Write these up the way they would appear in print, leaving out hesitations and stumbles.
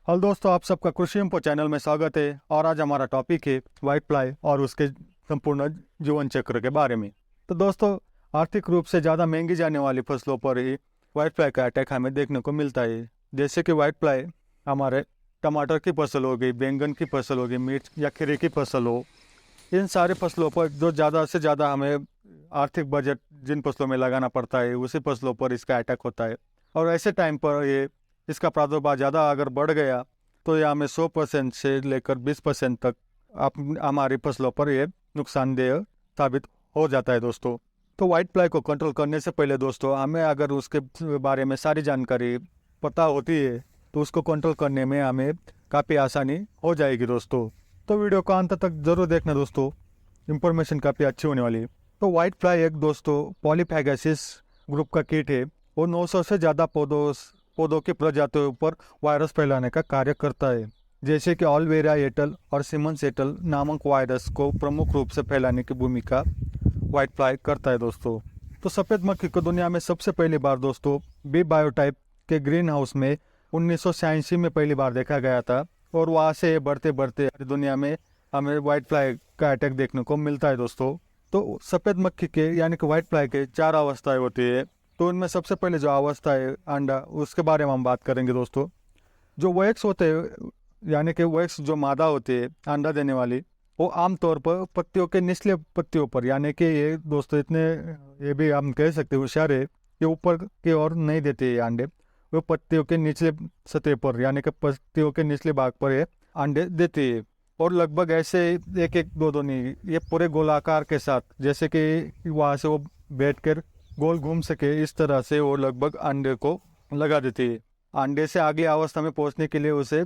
Hello दोस्तों, आप सबका कृषि इन्फो चैनल में स्वागत है। और आज हमारा टॉपिक है व्हाइट फ्लाई और उसके संपूर्ण जीवन चक्र के बारे में। तो दोस्तों, आर्थिक रूप से ज़्यादा महंगी जाने वाली फसलों पर ही व्हाइट फ्लाई का अटैक हमें देखने को मिलता है। जैसे कि व्हाइट फ्लाई हमारे टमाटर की फसल हो गई, बैंगन की फसल हो गई, मिर्च या खीरे की फसल हो, इन सारे फसलों पर जो ज़्यादा से ज़्यादा हमें आर्थिक बजट जिन फसलों में लगाना पड़ता है, उसी फसलों पर इसका अटैक होता है। और ऐसे टाइम पर ये इसका प्रादुर्भाव ज़्यादा अगर बढ़ गया तो ये हमें 100% से लेकर 20% तक हमारी फसलों पर ये नुकसानदेह साबित हो जाता है दोस्तों। तो व्हाइट फ्लाई को कंट्रोल करने से पहले दोस्तों, हमें अगर उसके बारे में सारी जानकारी पता होती है तो उसको कंट्रोल करने में हमें काफ़ी आसानी हो जाएगी दोस्तों। तो वीडियो को अंत तक जरूर देखना दोस्तों, इंफॉर्मेशन काफ़ी अच्छी होने वाली है। तो व्हाइट फ्लाई एक दोस्तों पॉलीफैगेसिस ग्रुप का कीट है। वो 900 से ज़्यादा पौधों की प्रजातियों पर वायरस फैलाने का कार्य करता है। जैसे कि ऑलवेरा एटल और सिमन्स एटल नामक वायरस को प्रमुख रूप से फैलाने की भूमिका व्हाइट फ्लाई करता है दोस्तों। तो सफ़ेद मक्खी को दुनिया में सबसे पहली बार दोस्तों बी बायोटाइप के ग्रीन हाउस में 1986 में पहली बार देखा गया था। और वहाँ से बढ़ते बढ़ते दुनिया में हमें व्हाइट फ्लाई का अटैक देखने को मिलता है दोस्तों। तो सफ़ेद मक्खी के यानी कि व्हाइट फ्लाई के 4 अवस्थाएं होती है। तो उनमें सबसे पहले जो अवस्था है अंडा, उसके बारे में हम बात करेंगे दोस्तों। जो वैक्स होते हैं यानी कि वैक्स जो मादा होती है अंडा देने वाली, वो आमतौर पर पत्तियों के निचले पत्तियों पर, यानी कि ये दोस्तों इतने ये भी हम कह सकते हैं होशियार है, ये ऊपर की ओर नहीं देते ये अंडे। वो पत्तियों के निचले सतह पर यानी कि पत्तियों के निचले भाग पर ये अंडे देती है। और लगभग ऐसे एक एक दो दो नहीं, ये पूरे गोलाकार के साथ, जैसे कि वहाँ से वो बैठ कर गोल घूम सके, इस तरह से वो लगभग अंडे को लगा देती है। अंडे से आगे अवस्था में पहुंचने के लिए उसे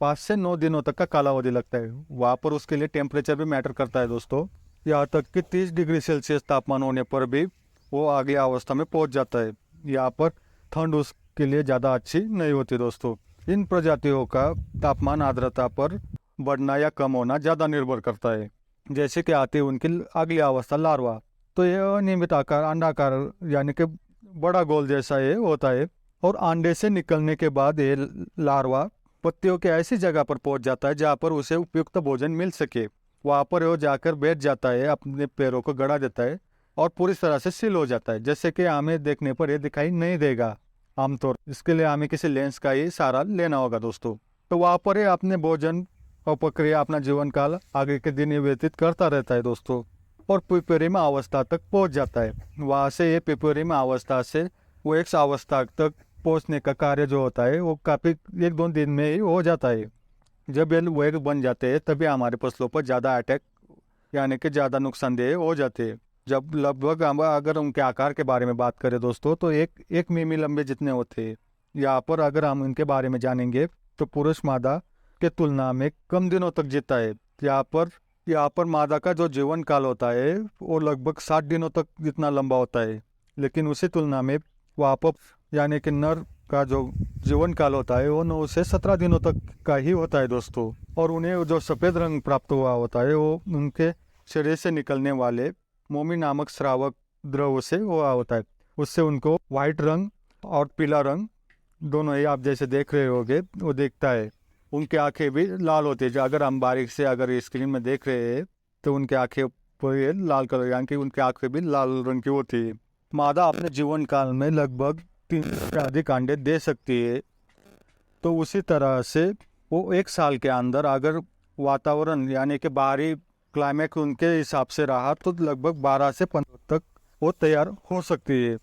5 से 9 दिनों तक का कालावधि लगता है। वहाँ पर उसके लिए टेम्परेचर भी मैटर करता है दोस्तों। यहाँ तक कि 30 डिग्री सेल्सियस तापमान होने पर भी वो आगे अवस्था में पहुंच जाता है। यहाँ पर ठंड उसके लिए ज़्यादा अच्छी नहीं होती दोस्तों। इन प्रजातियों का तापमान आर्द्रता पर बढ़ना या कम होना ज़्यादा निर्भर करता है। जैसे कि आती है उनकी अगली अवस्था लार्वा। तो यह अनियमित आकार अंडाकार यानी कि बड़ा गोल जैसा ये होता है। और अंडे से निकलने के बाद ये लार्वा पत्तियों के ऐसी जगह पर पहुंच जाता है जहाँ पर उसे उपयुक्त भोजन मिल सके। वहाँ पर वो जाकर बैठ जाता है, अपने पैरों को गड़ा देता है और पूरी तरह से सील हो जाता है। जैसे कि हमें देखने पर ये दिखाई नहीं देगा आमतौर, इसके लिए हमें किसी लेंस का ही सहारा लेना होगा दोस्तों। तो वहाँ पर ये अपने भोजन और प्रक्रिया अपना जीवन काल आगे के दिन ये व्यतीत करता रहता है दोस्तों। और पिपरिमा अवस्था तक पहुंच जाता है। वहाँ से ये पिपरिमा अवस्था से वो एक अवस्था तक पहुंचने का कार्य जो होता है वो काफ़ी 1-2 दिन में ही हो जाता है। जब ये वेग बन जाते हैं तभी हमारे फसलों पर ज़्यादा अटैक यानी कि ज़्यादा नुकसानदेह हो जाते हैं। जब लगभग हम अगर उनके आकार के बारे में बात करें दोस्तों, तो एक मिमी लंबे जितने होते हैं। यहाँ पर अगर हम इनके बारे में जानेंगे तो पुरुष मादा के तुलना में कम दिनों तक जीता है। यहाँ पर मादा का जो जीवन काल होता है वो लगभग 60 दिनों तक जितना लंबा होता है। लेकिन उसी तुलना में वहाँ पर यानी कि नर का जो जीवन काल होता है वो 9 से 17 दिनों तक का ही होता है दोस्तों। और उन्हें जो सफ़ेद रंग प्राप्त हुआ होता है वो उनके शरीर से निकलने वाले मोमी नामक स्रावक द्रव से हुआ होता है। उससे उनको वाइट रंग और पीला रंग दोनों ही आप जैसे देख रहे होगे वो दिखता है। उनकी आंखें भी लाल होती है। जो अगर हम बारीक से अगर स्क्रीन में देख रहे हैं तो उनकी आंखें पर ये लाल कलर यानी कि उनकी आंखें भी लाल रंग की होती है। मादा अपने जीवन काल में लगभग 3 से अधिक अंडे दे सकती है। तो उसी तरह से वो 1 साल के अंदर अगर वातावरण यानी कि बाहरी क्लाइमेट उनके हिसाब से रहा तो लगभग 12 से 15 तक वो तैयार हो सकती है।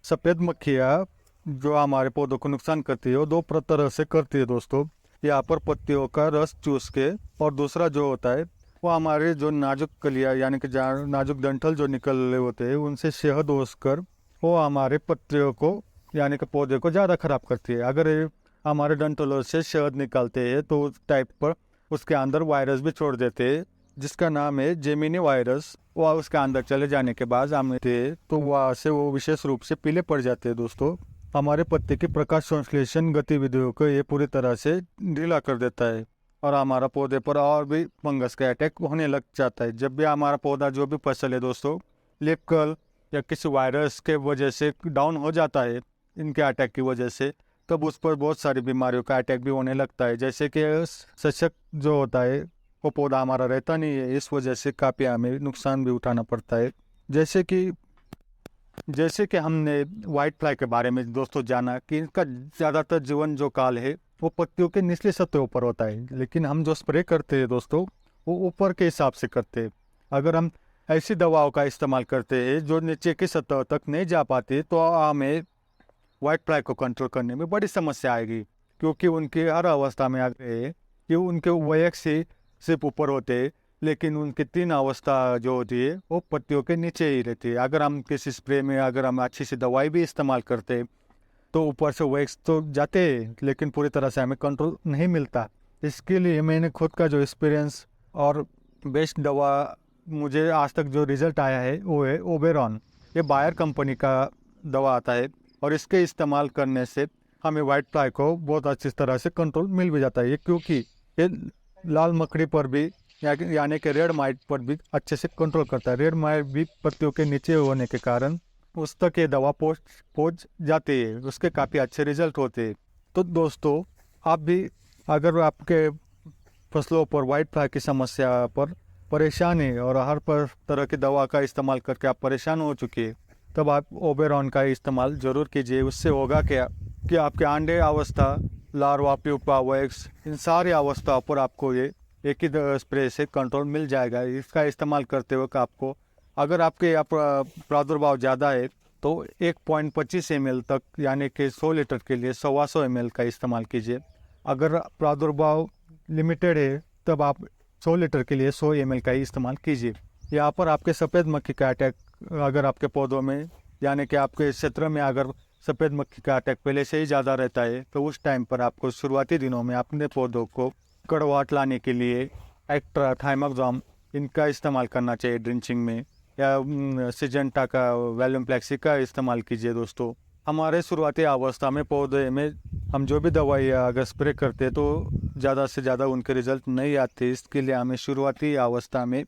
सफ़ेद मक्खियाँ जो हमारे पौधों को नुकसान करती है वो 2 तरह से करती है दोस्तों। यहाँ पर पत्तियों का रस चूस के, और दूसरा जो होता है वो हमारे जो नाजुक कलियाँ यानी कि नाजुक डंठल जो निकल रहे होते हैं उनसे शहद ओस कर वो हमारे पत्तियों को यानी कि पौधे को ज़्यादा खराब करती है। अगर ये हमारे डंठलों से शहद निकालते हैं तो उस टाइप पर उसके अंदर वायरस भी छोड़ देते हैं जिसका नाम है जेमिनी वायरस। वह उसके अंदर चले जाने के बाद हम तो वहाँ से वो विशेष रूप से पीले पड़ जाते हैं दोस्तों। हमारे पत्ते की प्रकाश संश्लेषण गतिविधियों को ये पूरी तरह से ढीला कर देता है और हमारा पौधे पर और भी फंगस का अटैक होने लग जाता है। जब भी हमारा पौधा जो भी फसल है दोस्तों लीफ कर्ल या किसी वायरस के वजह से डाउन हो जाता है, इनके अटैक की वजह से, तब उस पर बहुत सारी बीमारियों का अटैक भी होने लगता है। जैसे कि सशक्त जो होता है वो पौधा हमारा रहता नहीं है, इस वजह से काफ़ी हमें नुकसान भी उठाना पड़ता है। जैसे कि हमने वाइट फ्लाई के बारे में दोस्तों जाना कि इनका ज़्यादातर जीवन जो काल है वो पत्तियों के निचले सतहों पर होता है, लेकिन हम जो स्प्रे करते हैं दोस्तों वो ऊपर के हिसाब से करते हैं। अगर हम ऐसी दवाओं का इस्तेमाल करते हैं जो नीचे की सतह तक नहीं जा पाती तो हमें वाइट फ्लाई को कंट्रोल करने में बड़ी समस्या आएगी, क्योंकि उनकी हर अवस्था में आ गए हैं कि उनके वयस्क से सिर्फ ऊपर होते हैं, लेकिन उनकी 3 अवस्था जो होती है वो पत्तियों के नीचे ही रहती है। अगर हम किसी स्प्रे में अगर हम अच्छी सी दवाई भी इस्तेमाल करते हैं तो ऊपर से वैक्स तो जाते हैं, लेकिन पूरी तरह से हमें कंट्रोल नहीं मिलता। इसके लिए मैंने खुद का जो एक्सपीरियंस और बेस्ट दवा मुझे आज तक जो रिज़ल्ट आया है वो है ओबेरॉन। ये बायर कंपनी का दवा आता है और इसके इस्तेमाल करने से हमें वाइट फ्लाई को बहुत अच्छी तरह से कंट्रोल मिल भी जाता है। ये क्योंकि ये लाल मकड़ी पर भी यानी कि रेड माइट पर भी अच्छे से कंट्रोल करता है। रेड माइट भी पत्तियों के नीचे होने के कारण उस तक ये दवा पहुँच जाती है, उसके काफ़ी अच्छे रिजल्ट होते हैं। तो दोस्तों आप भी अगर आपके फसलों पर वाइट फ्लाई की समस्या पर परेशान है और हर तरह की दवा का इस्तेमाल करके आप परेशान हो चुके हैं, तब आप ओबेरॉन का इस्तेमाल ज़रूर कीजिए। उससे होगा क्या कि आपके अंडे अवस्था, लार्वा, प्यूपा, वैक्स, इन सारी अवस्थाओं पर आपको ये एक ही स्प्रे से कंट्रोल मिल जाएगा। इसका इस्तेमाल करते वक्त आपको अगर आपके यहाँ प्रादुर्भाव ज़्यादा है तो 1.25 ml तक यानी कि 100 लीटर के लिए 125 ml का इस्तेमाल कीजिए। अगर प्रादुर्भाव लिमिटेड है तब आप 100 लीटर के लिए 100 ml का ही इस्तेमाल कीजिए। यहाँ पर आपके सफ़ेद मक्खी का अटैक अगर आपके पौधों में यानी कि आपके क्षेत्र में अगर सफ़ेद मक्खी का अटैक पहले से ही ज़्यादा रहता है तो उस टाइम पर आपको शुरुआती दिनों में अपने पौधों को कड़वाहट लाने के लिए एक्ट्रा, थाइमोग्राम इनका इस्तेमाल करना चाहिए ड्रिंचिंग में, या सिजेंटा का वैल्यूम फ्लेक्सी का इस्तेमाल कीजिए। दोस्तों हमारे शुरुआती अवस्था में पौधे में हम जो भी दवाई अगर स्प्रे करते तो ज़्यादा से ज़्यादा उनके रिजल्ट नहीं आते। इसके लिए हमें शुरुआती अवस्था में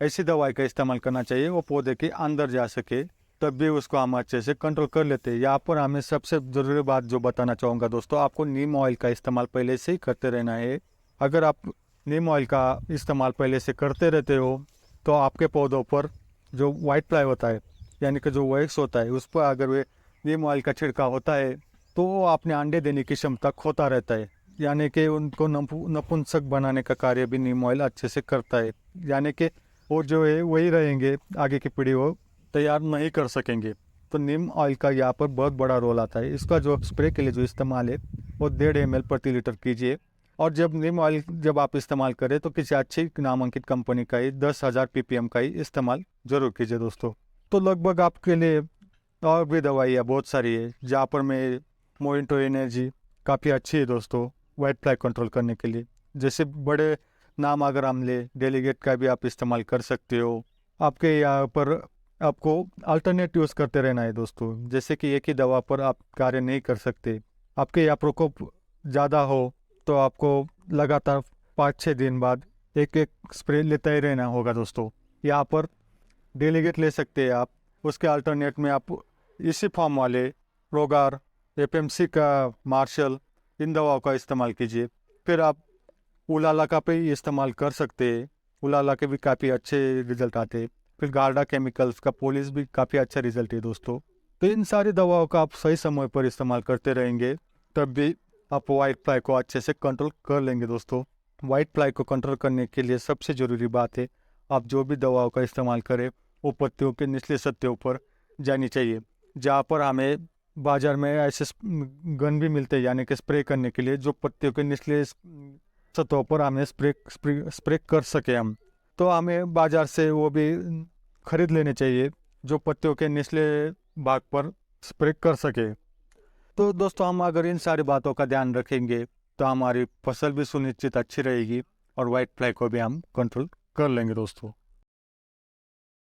ऐसी दवाई का इस्तेमाल करना चाहिए वो पौधे के अंदर जा सके, तब भी उसको हम अच्छे से कंट्रोल कर लेते हैं। यहाँ पर हमें सबसे ज़रूरी बात जो बताना चाहूँगा दोस्तों, आपको नीम ऑयल का इस्तेमाल पहले से ही करते रहना है। अगर आप नीम ऑयल का इस्तेमाल पहले से करते रहते हो तो आपके पौधों पर जो वाइट फ्लाई होता है यानी कि जो वैक्स होता है उस पर अगर वे नीम ऑयल का छिड़काव होता है तो वो अपने अंडे देने की क्षमता खोता रहता है, यानी कि उनको नपुंसक बनाने का कार्य भी नीम ऑयल अच्छे से करता है। यानी कि वो जो है वही रहेंगे, आगे की पीढ़ी वो तैयार नहीं कर सकेंगे। तो नीम ऑयल का यहाँ पर बहुत बड़ा रोल आता है। इसका जो स्प्रे के लिए जो इस्तेमाल है वो 1.5 ml प्रति लीटर कीजिए। और जब नीम ऑयल जब आप इस्तेमाल करें तो किसी अच्छी नामांकित कंपनी का ही 10,000 ppm का ही इस्तेमाल जरूर कीजिए दोस्तों। तो लगभग आपके लिए और भी दवाइयाँ बहुत सारी है, जहाँ पर मैं मोइंटो एनर्जी काफ़ी अच्छी है दोस्तों वाइट फ्लाई कंट्रोल करने के लिए। जैसे बड़े नाम अगर हम ले, डेलीगेट का भी आप इस्तेमाल कर सकते हो। आपके यहाँ पर आपको अल्टरनेट यूज़ करते रहना है दोस्तों। जैसे कि एक ही दवा पर आप कार्य नहीं कर सकते, आपके यहाँ प्रकोप ज़्यादा हो तो आपको लगातार 5-6 दिन बाद एक स्प्रे लेते ही रहना होगा दोस्तों। यहाँ पर डेलीगेट ले सकते हैं आप, उसके अल्टरनेट में आप इसी फॉर्म वाले रोगार, FMC का मार्शल, इन दवाओं का इस्तेमाल कीजिए। फिर आप उलाला का भी इस्तेमाल कर सकते हैं, उलाला के भी काफ़ी अच्छे रिजल्ट आते हैं। फिर गार्डा केमिकल्स का पोलिस भी काफ़ी अच्छा रिजल्ट है दोस्तों। तो इन सारी दवाओं का आप सही समय पर इस्तेमाल करते रहेंगे तब भी आप वाइट फ्लाई को अच्छे से कंट्रोल कर लेंगे दोस्तों। वाइट फ्लाई को कंट्रोल करने के लिए सबसे ज़रूरी बात है आप जो भी दवाओं का इस्तेमाल करें वो पत्तियों के निचले सतहों पर जानी चाहिए, जहाँ पर हमें बाज़ार में ऐसे गन भी मिलते हैं यानी कि स्प्रे करने के लिए जो पत्तियों के निचले सतहों पर हमें स्प्रे कर सके हम। तो हमें बाज़ार से वो भी खरीद लेने चाहिए जो पत्तियों के निचले भाग पर स्प्रे कर सके। तो दोस्तों हम अगर इन सारी बातों का ध्यान रखेंगे तो हमारी फसल भी सुनिश्चित अच्छी रहेगी और वाइट फ्लाई को भी हम कंट्रोल कर लेंगे दोस्तों।